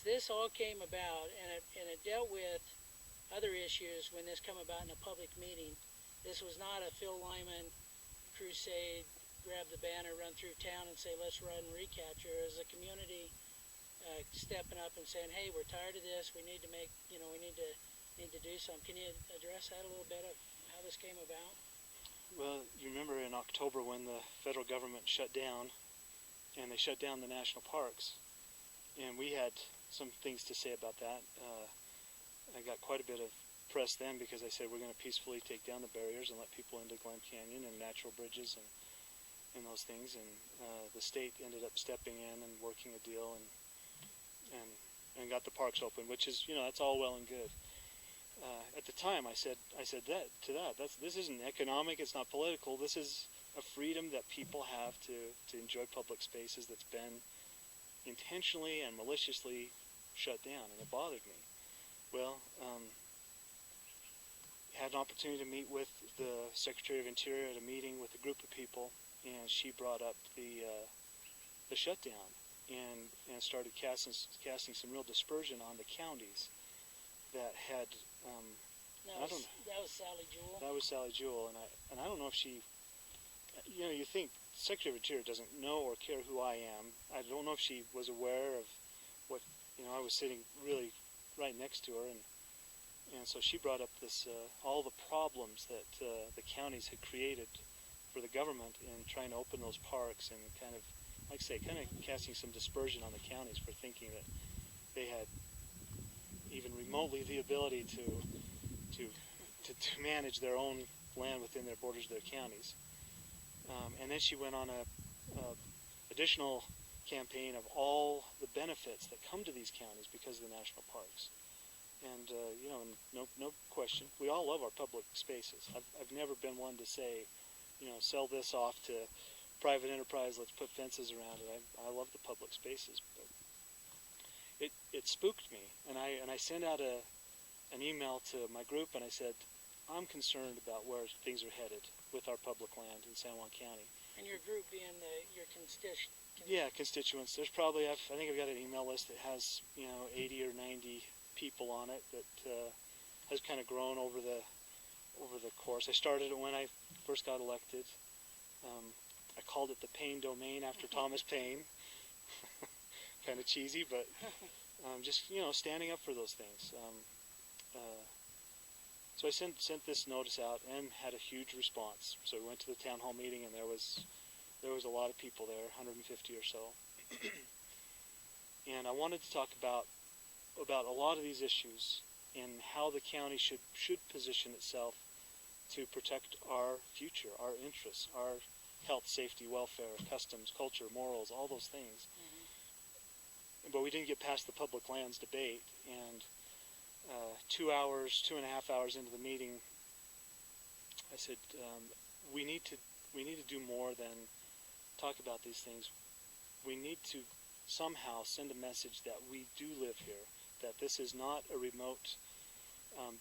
this all came about, and it dealt with other issues when this come about in a public meeting. This was not a Phil Lyman crusade, grab the banner, run through town and say, let's run recapture. As a community stepping up and saying, hey, we're tired of this, we need to make, we need to do something. Can you address that a little bit of how this came about? Well, you remember in October when the federal government shut down, and they shut down the national parks, and we had some things to say about that. I got quite a bit of press then because I said we're going to peacefully take down the barriers and let people into Glen Canyon and natural bridges and those things, and the state ended up stepping in and working a deal and got the parks open, which is, that's all well and good. At the time, I said this isn't economic, it's not political. This is a freedom that people have to enjoy public spaces that's been intentionally and maliciously shut down, and it bothered me. Well, had an opportunity to meet with the Secretary of Interior at a meeting with a group of people, and she brought up the shutdown and started casting some real dispersion on the counties that had. That was Sally Jewell. That was Sally Jewell, and I don't know if she. You think Secretary of Interior doesn't know or care who I am. I don't know if she was aware of what I was sitting really right next to her, and so she brought up this all the problems that the counties had created for the government in trying to open those parks, and kind of, like I say, kind of casting some dispersion on the counties for thinking that they had even remotely the ability to manage their own land within their borders of their counties. And then she went on a additional campaign of all the benefits that come to these counties because of the national parks. And no question, we all love our public spaces. I've never been one to say, sell this off to private enterprise, let's put fences around it. I love the public spaces, but it spooked me, and I sent out an email to my group, and I said, I'm concerned about where things are headed with our public land in San Juan County. And your group being your constituents? Yeah, constituents. There's probably, I think I've got an email list that has 80 or 90 people on it that has kind of grown over the course. I started it when I first got elected. I called it the Paine Domain after Thomas Paine. Kind of cheesy, but just standing up for those things. So I sent this notice out and had a huge response. So we went to the town hall meeting, and there was a lot of people there, 150 or so. And I wanted to talk about a lot of these issues and how the county should position itself to protect our future, our interests, our health, safety, welfare, customs, culture, morals, all those things. Mm-hmm. But we didn't get past the public lands debate, and 2.5 hours into the meeting, I said, we need to do more than talk about these things. We need to somehow send a message that we do live here, that this is not a remote,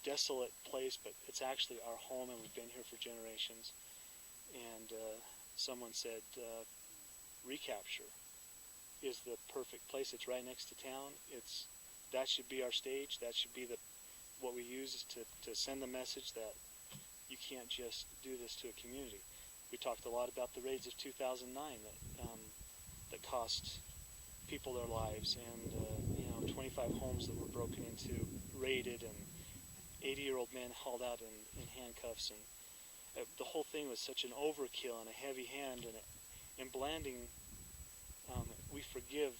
desolate place, but it's actually our home, and we've been here for generations. And someone said, Recapture is the perfect place. It's right next to town. That should be our stage. That should be what we use to send the message that you can't just do this to a community. We talked a lot about the raids of 2009 that cost people their lives, and 25 homes that were broken into, raided, and 80-year-old men hauled out in handcuffs, and the whole thing was such an overkill and a heavy hand, and blanding. We forgive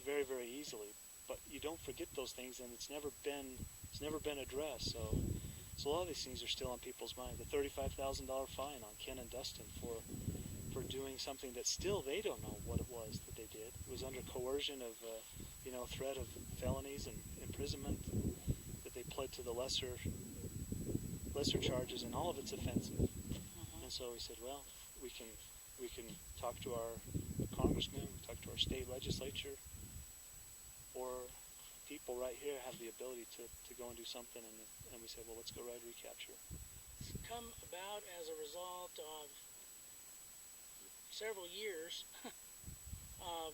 very, very easily, but you don't forget those things, and it's never been addressed. So a lot of these things are still on people's mind. The $35,000 fine on Ken and Dustin for doing something that still they don't know what it was that they did. It was under coercion of threat of felonies and imprisonment, that they pled to the lesser charges, and all of it's offensive. Mm-hmm. And so we said, well, we can talk to our congressman, talk to our state legislature, or people right here have the ability to go and do something, and we said, well, let's go ride Recapture. It's come about as a result of several years of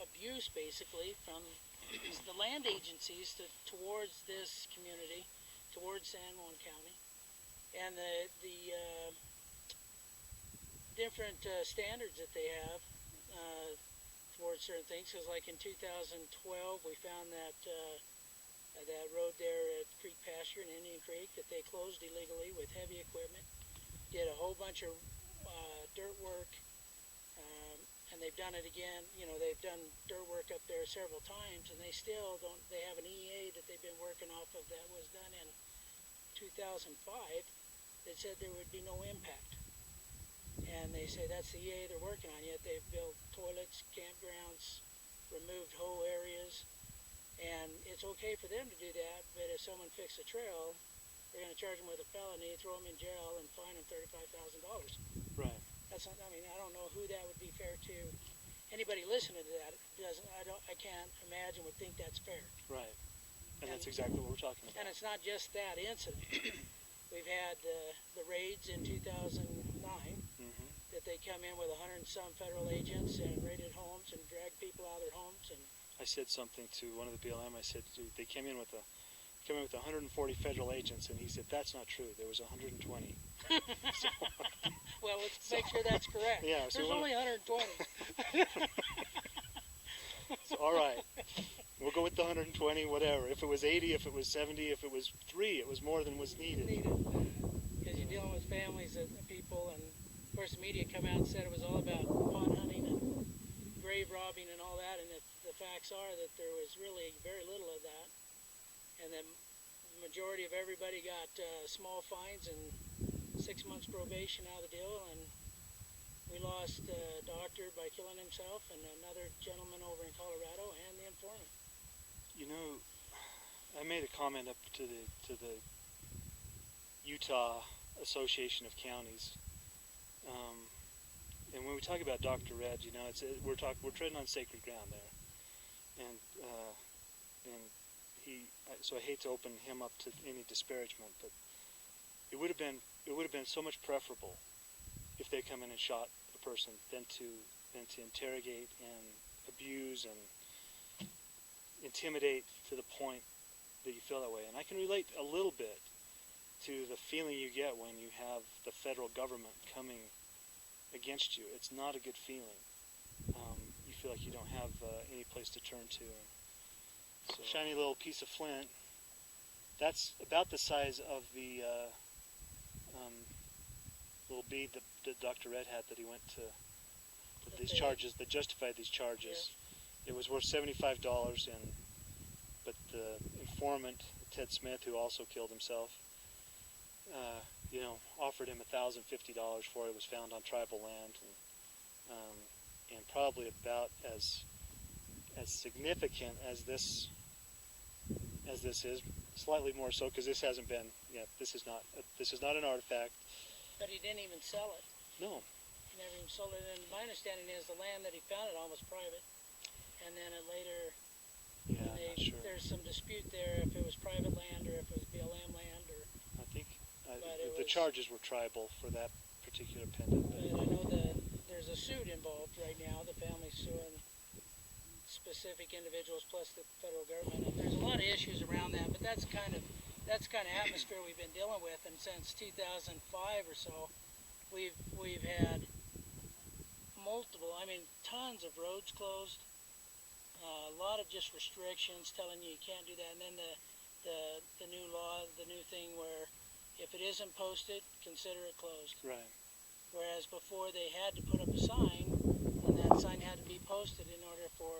abuse basically from the land agencies towards this community, towards San Juan County, and the different standards that they have towards certain things. Because like in 2012, we found that that road there at Creek Pasture in Indian Creek that they closed illegally with heavy equipment. Did a whole bunch of dirt work, and they've done it again. You know, they've done dirt work up there several times, and they still don't. They have an EA that they've been working off of that was done in 2005 that said there would be no impact. And they say that's the EA they're working on. Yet they've built toilets, campgrounds, removed whole areas, and it's okay for them to do that. But if someone fixes a trail, they're going to charge them with a felony, throw them in jail, and fine them $35,000. Right. That's not. I mean, I don't know who that would be fair to. Anybody listening to that doesn't. I can't imagine would think that's fair. Right. And that's exactly what we're talking about. And it's not just that incident. We've had the raids in 2009 that they come in with 100 and some federal agents and raided homes and dragged people out of their homes. And I said something to one of the BLM. I said, dude, they came in with 140 federal agents, and he said that's not true. There was 120. So, well, let's make sure that's correct. Yeah, so there's only 120. So, all right, we'll go with the 120, whatever. If it was 80, if it was 70, if it was 3, it was more than was needed. Because you're dealing with families and people, and of course the media come out and said it was all about pawn hunting and grave robbing and all that, and the facts are that there was really very little of that, and the majority of everybody got small fines and 6 months probation out of the deal, and we lost a doctor by killing himself, and another gentleman over in Colorado, and the informant. You know, I made a comment up to the Utah Association of Counties, and when we talk about Dr. Red, you know, we're treading on sacred ground there, and so I hate to open him up to any disparagement, but it would have been so much preferable if they come in and shot a person than to interrogate and abuse and intimidate to the point that you feel that way. And I can relate a little bit to the feeling you get when you have the federal government coming against you. It's not a good feeling. You feel like you don't have any place to turn to. So, shiny little piece of flint. That's about the size of the little bead that Dr. Red had that he went to these charges, that justified these charges. Yeah. It was worth $75, but the informant, Ted Smith, who also killed himself, offered him $1,050 for it. It was found on tribal land, and probably about as significant as this is, slightly more so, because this hasn't been. Yeah, this is not an artifact. But he didn't even sell it. No. He never even sold it. And my understanding is the land that he found it on was private. And then it later, not sure. There's some dispute there if it was private land or if it was BLM land. Or I think the charges were tribal for that particular pendant. But I know there's a suit involved right now. The family's suing specific individuals plus the federal government. And there's a lot of issues around that. But that's kind of atmosphere we've been dealing with, and since 2005 or so, we've had tons of roads closed, a lot of just restrictions telling you can't do that, and then the new law, the new thing where if it isn't posted, consider it closed. Right. Whereas before they had to put up a sign, and that sign had to be posted in order for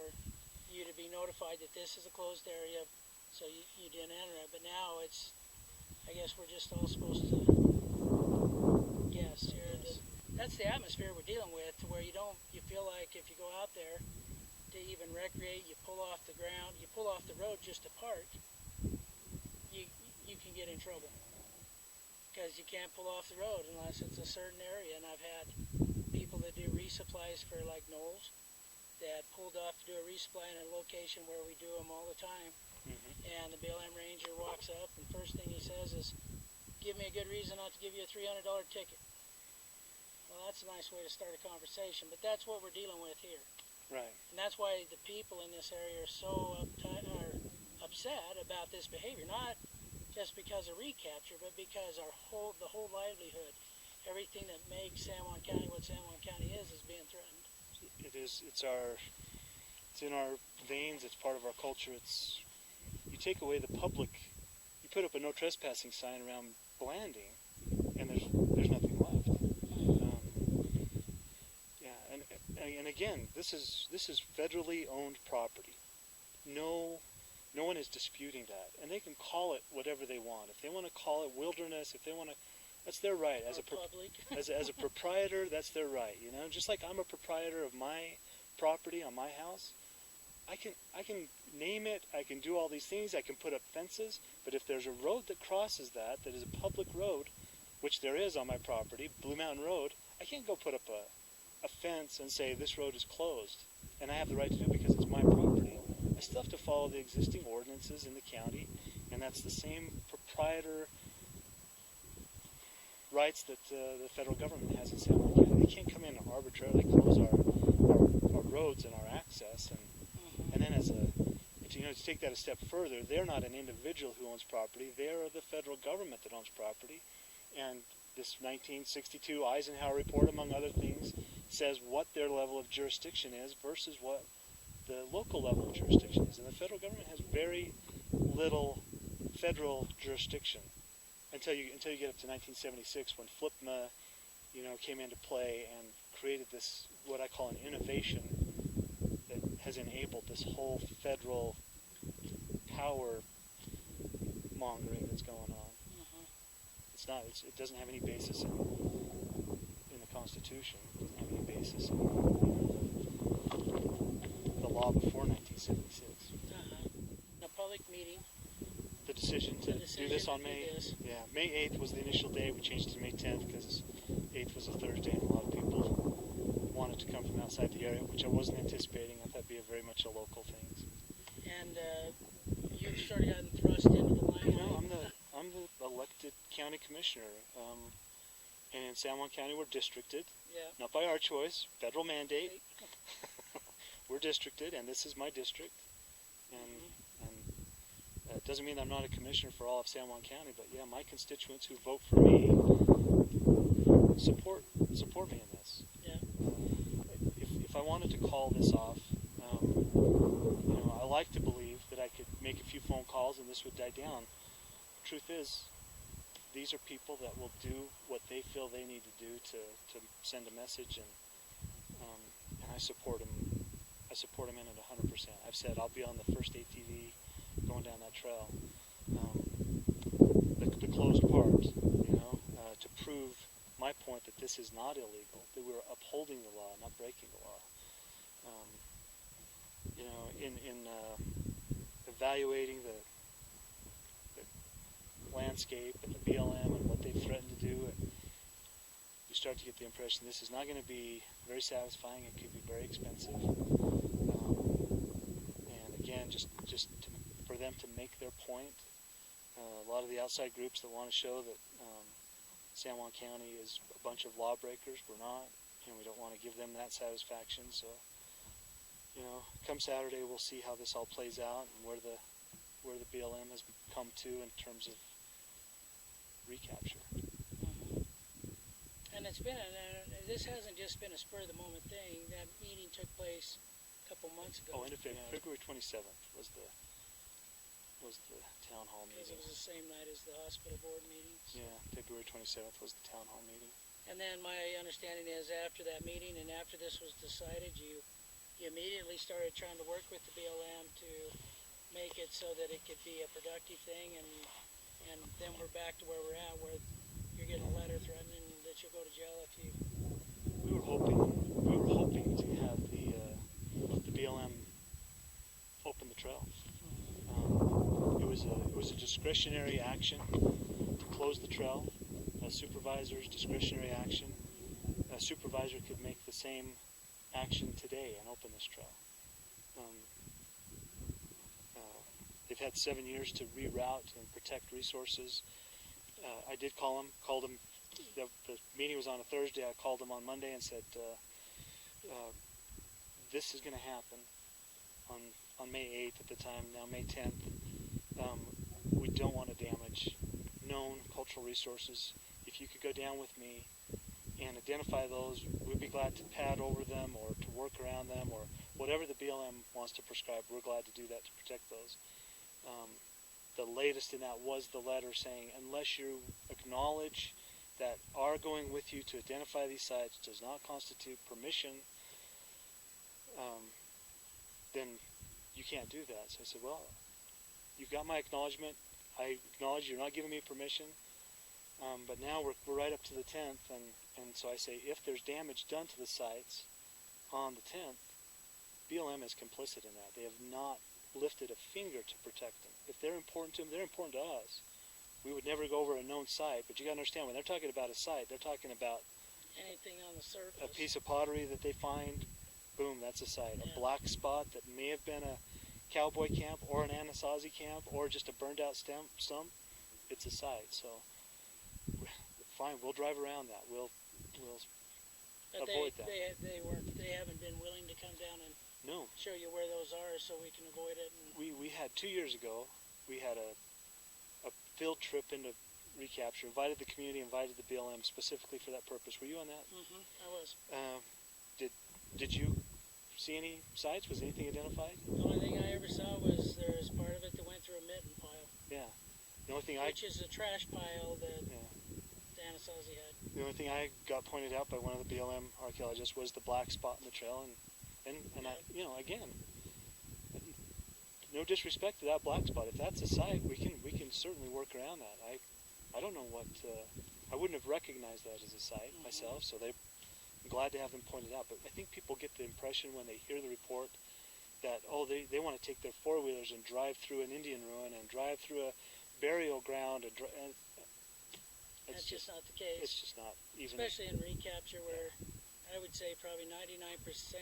you to be notified that this is a closed area. So you didn't enter it, but now I guess we're just all supposed to guess here. That's the atmosphere we're dealing with, to where you feel like if you go out there to even recreate, you pull off the ground, you pull off the road just to park, you can get in trouble. Because you can't pull off the road unless it's a certain area, and I've had people that do resupplies for like Knowles that pulled off to do a resupply in a location where we do them all the time. And the BLM ranger walks up, and first thing he says is, "Give me a good reason not to give you a $300 ticket." Well, that's a nice way to start a conversation, but that's what we're dealing with here. Right. And that's why the people in this area are so upset about this behavior. Not just because of recapture, but because the whole livelihood, everything that makes San Juan County what San Juan County is being threatened. It is. It's in our veins. It's part of our culture. You take away the public. You put up a no trespassing sign around Blanding, and there's nothing left. And again, this is federally owned property. No one is disputing that, and they can call it whatever they want. If they want to call it wilderness, if they want to, that's their right. As a proprietor, that's their right. Just like I'm a proprietor of my property on my house, I can name it. I can do all these things. I can put up fences. But if there's a road that crosses that is a public road, which there is on my property, Blue Mountain Road, I can't go put up a fence and say this road is closed, and I have the right to do it because it's my property. I still have to follow the existing ordinances in the county, and that's the same proprietor rights that the federal government has in San Juan County. They can't come in and arbitrarily close our roads and our access, and then to take that a step further, they're not an individual who owns property. They are the federal government that owns property, and this 1962 Eisenhower report, among other things, says what their level of jurisdiction is versus what the local level of jurisdiction is. And the federal government has very little federal jurisdiction until you get up to 1976, when FLIPMA, came into play and created this, what I call an innovation that has enabled this whole federal power mongering that's going on. It doesn't have any basis in the Constitution. It doesn't have any basis in the law before 1976. A public meeting. The decision to do this on May 8th was the initial day. We changed it to May 10th because 8th was a Thursday, and a lot of people wanted to come from outside the area, which I wasn't anticipating. I thought it'd be very much a local thing. And you've sort of gotten thrust into the limelight. I'm the elected county commissioner, and in San Juan County we're districted, not by our choice, federal mandate. We're districted, and this is my district, and it doesn't mean I'm not a commissioner for all of San Juan County, but yeah, my constituents who vote for me support me in this. If I wanted to call this off, I like to believe that I could make a few phone calls and this would die down. Truth is, these are people that will do what they feel they need to do to send a message, and I support them. I support them in it 100%. I've said I'll be on the first ATV going down that trail. The closed part, to prove my point that this is not illegal, that we're upholding the law, not breaking the law. In evaluating the landscape and the BLM and what they've threatened to do, and you start to get the impression this is not going to be very satisfying. It could be very expensive, and again, just for them to make their point. A lot of the outside groups that want to show that San Juan County is a bunch of lawbreakers, we're not, and we don't want to give them that satisfaction. So, come Saturday, we'll see how this all plays out and where the BLM has come to in terms of recapture. And it's been this hasn't just been a spur of the moment thing. That meeting took place a couple months ago. End of February 27th was the town hall meeting. Because it was the same night as the hospital board meetings. Yeah, February 27th was the town hall meeting. And then my understanding is after that meeting and after this was decided, you immediately started trying to work with the BLM to make it so that it could be a productive thing, and then we're back to where we're at, where you're getting a letter threatening that you'll go to jail if you... We were hoping to have the BLM open the trail. It was a discretionary action to close the trail. A supervisor's discretionary action. A supervisor could make the same action today and open this trail. They've had 7 years to reroute and protect resources. I did called them. The meeting was on a Thursday. I called them on Monday and said, this is going to happen on May 8th at the time, now May 10th, we don't want to damage known cultural resources. If you could go down with me and identify those, we'd be glad to pad over them or to work around them or whatever the BLM wants to prescribe. We're glad to do that to protect those. The latest in that was the letter saying, unless you acknowledge that our going with you to identify these sites does not constitute permission, then you can't do that. So I said, well, you've got my acknowledgement. I acknowledge you're not giving me permission, but now we're right up to the 10th, and so I say, if there's damage done to the sites on the 10th, BLM is complicit in that. They have not lifted a finger to protect them. If they're important to them, they're important to us. We would never go over a known site, but you got to understand, when they're talking about a site, they're talking about anything on the surface. A piece of pottery that they find, boom, that's a site. Yeah. A black spot that may have been a cowboy camp or an Anasazi camp or just a burned out stump, it's a site. So fine, we'll drive around that. We'll but avoid that. They haven't been willing to come down and No. show you where those are so we can avoid it. And We had 2 years ago, we had a field trip into Recapture, invited the community, invited the BLM specifically for that purpose. Were you on that? I was. Did you see any sites? Was anything identified? The only thing I ever saw was there was part of it that went through a mitten pile. Yeah. The only thing which is a trash pile that yeah. Anasazi had. The only thing I got pointed out by one of the BLM archaeologists was the black spot in the trail, and Yeah. I, again, no disrespect to that black spot. If that's a site, we can certainly work around that. I don't know what I wouldn't have recognized that as a site myself. So I'm glad to have them pointed out. But I think people get the impression when they hear the report that they want to take their four-wheelers and drive through an Indian ruin and drive through a burial ground and That's just not the case. It's just not even. Especially in Recapture, where I would say probably 99%,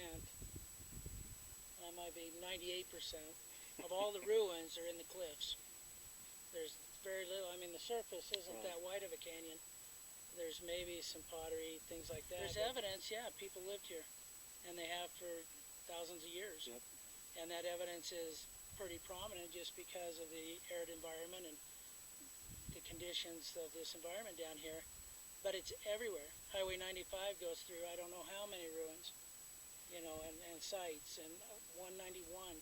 I might be 98%, of all the ruins are in the cliffs. There's very little. I mean, the surface isn't that wide of a canyon. There's maybe some pottery, things like that. There's evidence, people lived here, and they have for thousands of years. Yep. And that evidence is pretty prominent just because of the arid environment and the conditions of this environment down here. But it's everywhere. Highway 95 goes through I don't know how many ruins, and sites, and 191.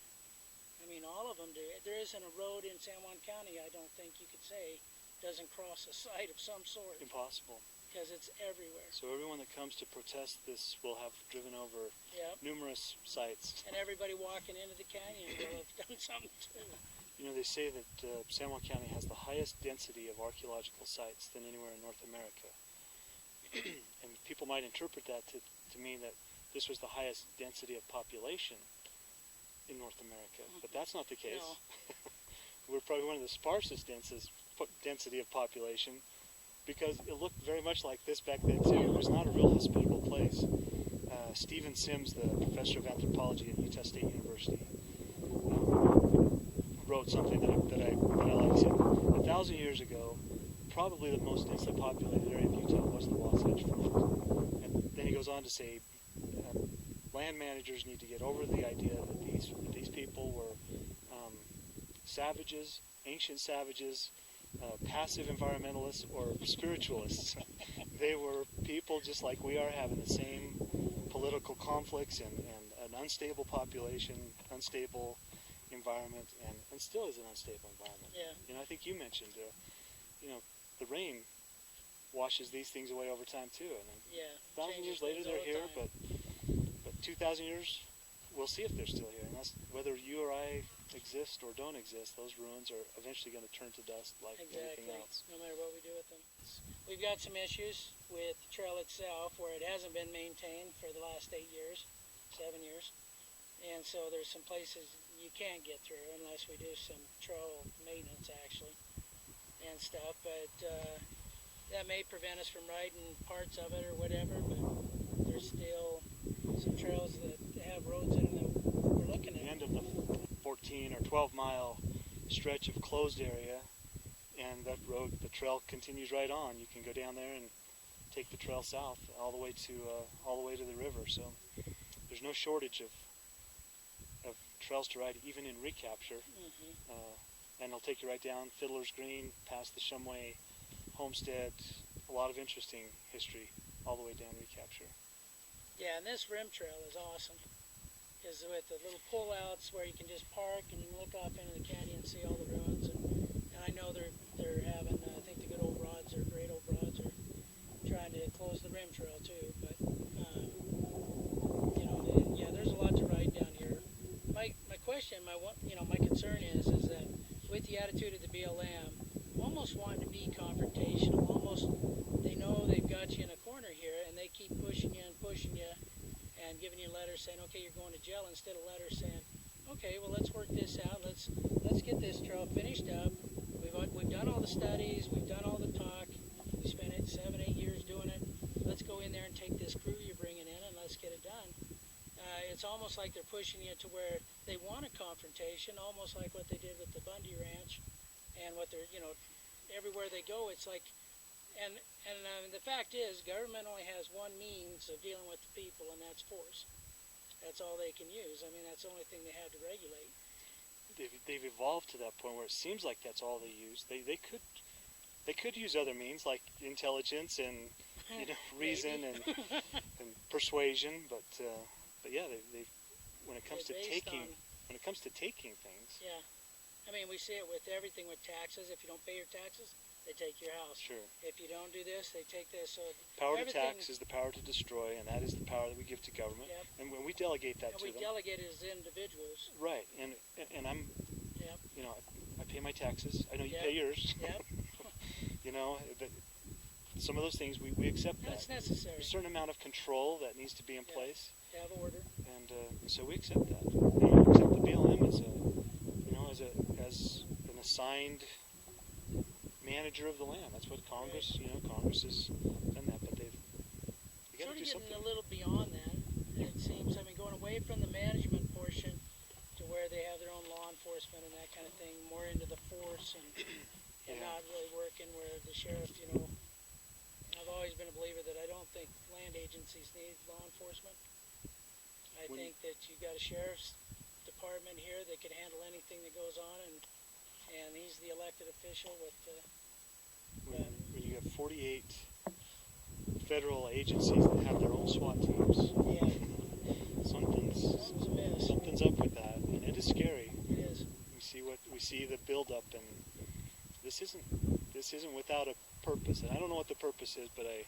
I mean, all of them do. There isn't a road in San Juan County, I don't think you could say, doesn't cross a site of some sort. Impossible. Because it's everywhere. So everyone that comes to protest this will have driven over numerous sites. And everybody walking into the canyon will have done something too. They say that San Juan County has the highest density of archaeological sites than anywhere in North America. And people might interpret that to mean that this was the highest density of population in North America. But that's not the case. No. We're probably one of the sparsest density of population, because it looked very much like this back then too. It was not a real hospitable place. Stephen Sims, the professor of anthropology at Utah State University, wrote something that I like. He said, 1,000 years ago, probably the most densely populated area of Utah was the Wasatch Front. And then he goes on to say, land managers need to get over the idea that these people were savages, ancient savages, passive environmentalists, or spiritualists. They were people just like we are, having the same political conflicts and an unstable population, unstable environment, and still is an unstable environment. Yeah. I think you mentioned, the rain washes these things away over time too. And 1,000 years later they're here, but 2,000 years, we'll see if they're still here. And that's whether you or I exist or don't exist, those ruins are eventually going to turn to dust like everything else. No matter what we do with them. We've got some issues with the trail itself where it hasn't been maintained for the last 7 years. And so there's some places you can't get through unless we do some trail maintenance actually and stuff. But that may prevent us from riding parts of it or whatever, but there's still some trails that have roads in them that we're looking at. The end of the 14 or 12 mile stretch of closed area, and that road, the trail continues right on. You can go down there and take the trail south all the way to the river. So there's no shortage of trails to ride even in Recapture. And it'll take you right down Fiddler's Green, past the Shumway Homestead. A lot of interesting history all the way down Recapture. Yeah, and this rim trail is awesome. Is with the little pull-outs where you can just park and you can look off into the canyon and see all the ruins. And I know they're having, I think the good old broads, or great old broads, are trying to close the rim trail too. But you know, yeah, there's a lot to ride down here. My question, my concern is that with the attitude of the BLM, almost wanting to be confrontational, almost they know they've got you in a corner here, and they keep pushing you and giving you letters saying, okay, you're going to jail, instead of letters saying, okay, well, let's work this out, let's get this trail finished up. We've done all the studies, we've done all the talk, we spent 7, 8 years doing it. Let's go in there and take this crew you're bringing in and let's get it done. It's almost like they're pushing you to where they want a confrontation, almost like what they did with the Bundy Ranch, and what they're, everywhere they go, it's like, and the fact is, government only has one means of dealing with the people, and that's force. That's all they can use. I mean, that's the only thing they have to regulate. They've evolved to that point where it seems like that's all they use. They could use other means like intelligence and reason and persuasion, but yeah, they when it comes to taking things. Yeah, I mean, we see it with everything with taxes. If you don't pay your taxes, they take your house. Sure. If you don't do this, they take this. So power to tax is the power to destroy, and that is the power that we give to government. Yep. And when we delegate that to them. We delegate it as individuals. Right, and I'm, yep. I pay my taxes. I know you Yep. pay yours. Yep. But some of those things we accept that. That's necessary. There's a certain amount of control that needs to be in place. Have order. And so we accept that. We accept the BLM as an assigned manager of the land. That's what Congress, Congress has done that, but they've got to do something. Getting a little beyond that, it seems. I mean, going away from the management portion to where they have their own law enforcement and that kind of thing, more into the force and not really working where the sheriff, I've always been a believer that I don't think land agencies need law enforcement. I think that you got a sheriff's department here that can handle anything that goes on, and he's the elected official with when you have 48 federal agencies that have their own SWAT teams, something's up with that, and it is scary. It is. We see the buildup, and this isn't without a purpose, and I don't know what the purpose is, but I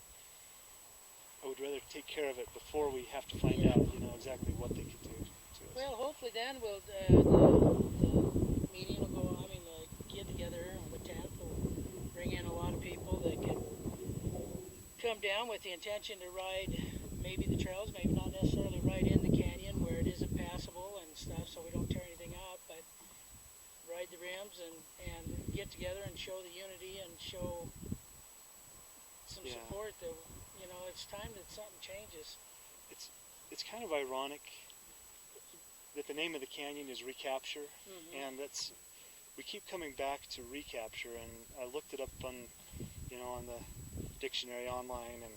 would rather take care of it before we have to find out, exactly what they could do to us. Well, hopefully then the meeting will go on. I mean, the get together on the 10th will bring in a lot of people that can come down with the intention to ride maybe the trails, maybe not necessarily ride in the canyon where it isn't passable and stuff, so we don't tear anything up, but ride the rims and get together and show the unity and show some support that, it's time that something changes. It's kind of ironic that the name of the canyon is Recapture, and we keep coming back to Recapture, and I looked it up on the dictionary online, and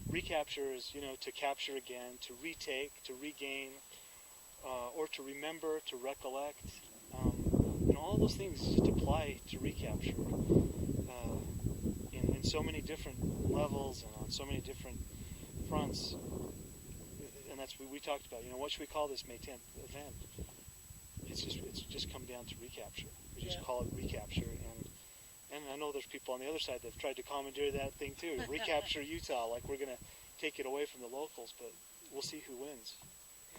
recapture is to capture again, to retake, to regain, or to remember, to recollect, all those things just apply to recapture in so many different levels and on so many different fronts. And that's what we talked about. What should we call this May 10th event? It's just come down to recapture. We just call it recapture, and I know there's people on the other side that have tried to commandeer that thing too. Recapture Utah, like we're gonna take it away from the locals, but we'll see who wins.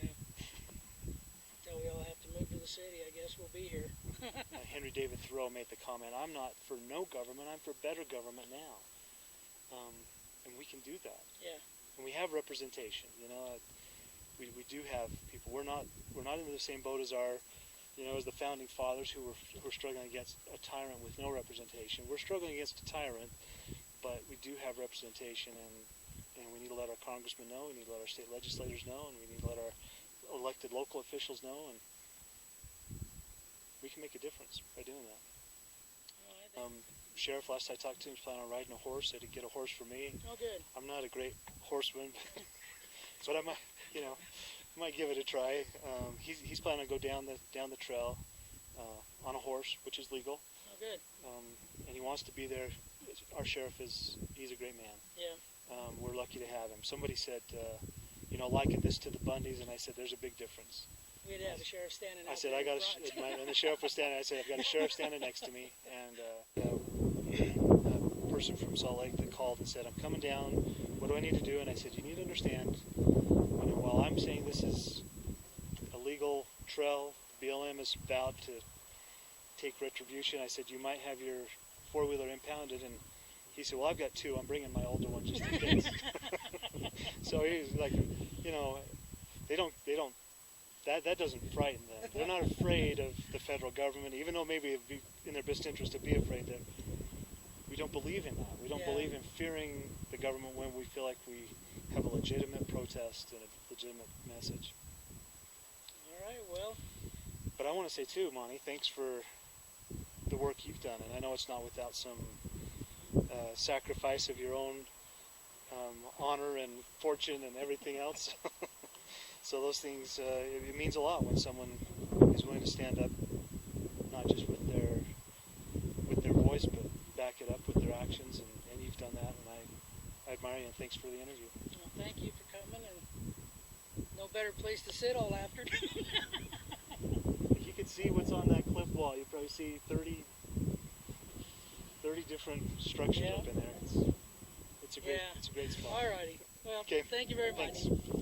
Yeah. Until we all have to move to the city, I guess we'll be here. Henry David Thoreau made the comment, "I'm not for no government, I'm for better government now." And we can do that. Yeah. And we have representation. We do have people. We're not in the same boat as as the founding fathers who were struggling against a tyrant with no representation. We're struggling against a tyrant, but we do have representation, and we need to let our congressmen know, we need to let our state legislators know, and we need to let our elected local officials know, and we can make a difference by doing that. Sheriff, last I talked to him, was planning on riding a horse. He had to get a horse for me. Oh, good. I'm not a great horseman, but I'm might give it a try. He's planning to go down the trail on a horse, which is legal. Oh, good. And he wants to be there. Our sheriff he's a great man. Yeah. We're lucky to have him. Somebody said, liken this to the Bundys, and I said, there's a big difference. We'd have a sheriff standing out I said, there I in got front. and the sheriff was standing. I said, I've got a sheriff standing next to me, and a person from Salt Lake that called and said, I'm coming down. What do I need to do? And I said, you need to understand, while I'm saying this is a legal trail, BLM is vowed to take retribution. I said, you might have your four-wheeler impounded, and he said, well, I've got two. I'm bringing my older one just in case. So he's like, they don't. That doesn't frighten them. They're not afraid of the federal government, even though maybe it'd be in their best interest to be afraid. That we don't believe in that. We don't believe in fearing the government when we feel like we have a legitimate protest and a legitimate message. All right, well. But I want to say too, Monty, thanks for the work you've done, and I know it's not without some sacrifice of your own honor and fortune and everything else. So those things, it means a lot when someone is willing to stand up, not just with their voice, but back it up with their actions, and you've done that, and I admire you, and thanks for the interview. Well, thank you for coming, and no better place to sit all afternoon. If you could see what's on that cliff wall, you'd probably see 30 different structures up in there. It's a great spot. All righty. Well, Okay. thank you very Thanks. much.